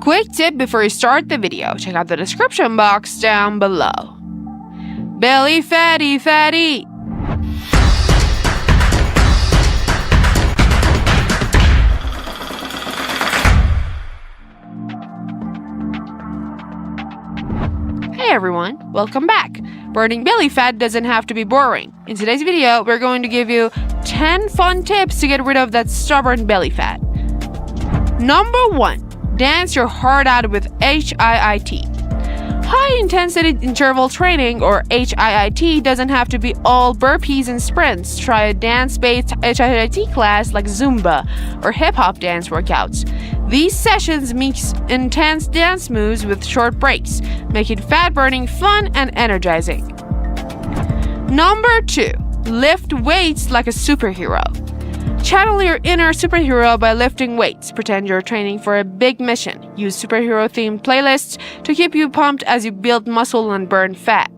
Quick tip before you start the video, check out the description box down below. Belly fatty fatty. Hey everyone, welcome back. Burning belly fat doesn't have to be boring. In today's video, we're going to give you 10 fun tips to get rid of that stubborn belly fat. Number 1. Dance your heart out with HIIT. High intensity interval training, or HIIT, doesn't have to be all burpees and sprints. Try a dance-based HIIT class like Zumba or hip-hop dance workouts. These sessions mix intense dance moves with short breaks, making fat burning fun and energizing. Number 2. Lift weights like a superhero. Channel your inner superhero by lifting weights. Pretend you're training for a big mission. Use superhero-themed playlists to keep you pumped as you build muscle and burn fat.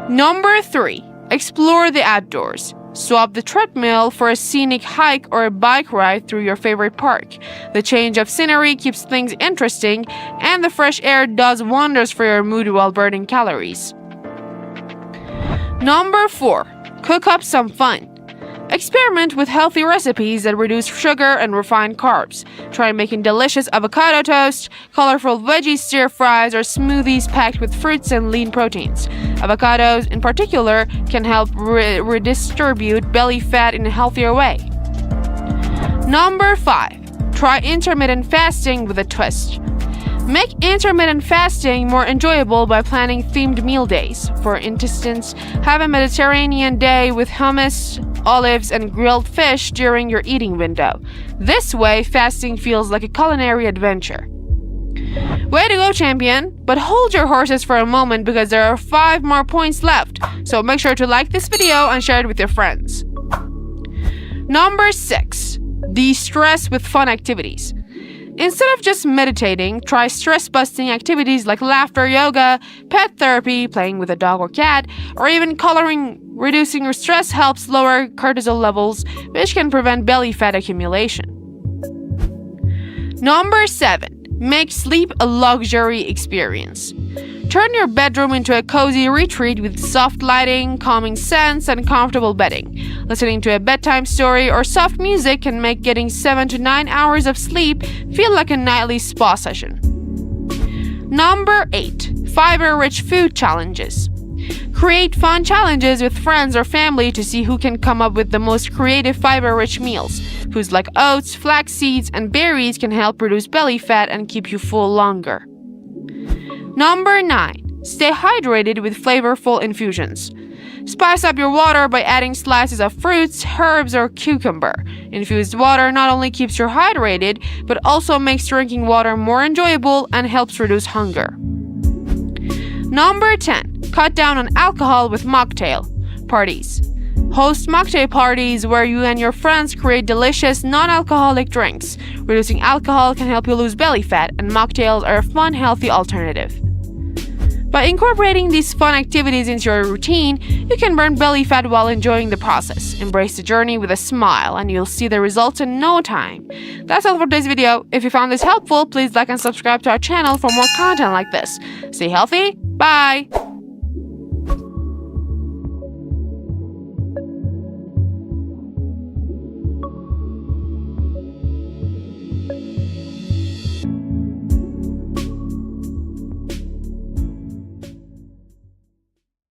Number 3. Explore the outdoors. Swap the treadmill for a scenic hike or a bike ride through your favorite park. The change of scenery keeps things interesting, and the fresh air does wonders for your mood while burning calories. Number 4. Cook up some fun. Experiment with healthy recipes that reduce sugar and refined carbs. Try making delicious avocado toast, colorful veggie stir-fries, or smoothies packed with fruits and lean proteins. Avocados, in particular, can help redistribute belly fat in a healthier way. Number 5. Try intermittent fasting with a twist. Make intermittent fasting more enjoyable by planning themed meal days. For instance, have a Mediterranean day with hummus, olives, and grilled fish during your eating window. This way, fasting feels like a culinary adventure. Way to go, champion! But hold your horses for a moment because there are 5 more points left, so make sure to like this video and share it with your friends. Number 6. De-stress with fun activities. Instead of just meditating, try stress-busting activities like laughter yoga, pet therapy, playing with a dog or cat, or even coloring. Reducing your stress helps lower cortisol levels, which can prevent belly fat accumulation. Number 7. Make sleep a luxury experience. Turn your bedroom into a cozy retreat with soft lighting, calming scents, and comfortable bedding. Listening to a bedtime story or soft music can make getting 7 to 9 hours of sleep feel like a nightly spa session. Number 8. Fiber-rich food challenges. Create fun challenges with friends or family to see who can come up with the most creative fiber-rich meals. Foods like oats, flax seeds, and berries can help reduce belly fat and keep you full longer. Number 9. Stay hydrated with Flavorful Infusions. Spice up your water by adding slices of fruits, herbs, or cucumber. Infused water not only keeps you hydrated, but also makes drinking water more enjoyable and helps reduce hunger. Number 10. Cut down on alcohol with Mocktail parties. Host mocktail parties where you and your friends create delicious non-alcoholic drinks. Reducing alcohol can help you lose belly fat, and mocktails are a fun, healthy alternative. By incorporating these fun activities into your routine, you can burn belly fat while enjoying the process. Embrace the journey with a smile, and you'll see the results in no time. That's all for today's video. If you found this helpful, please like and subscribe to our channel for more content like this. Stay healthy. Bye!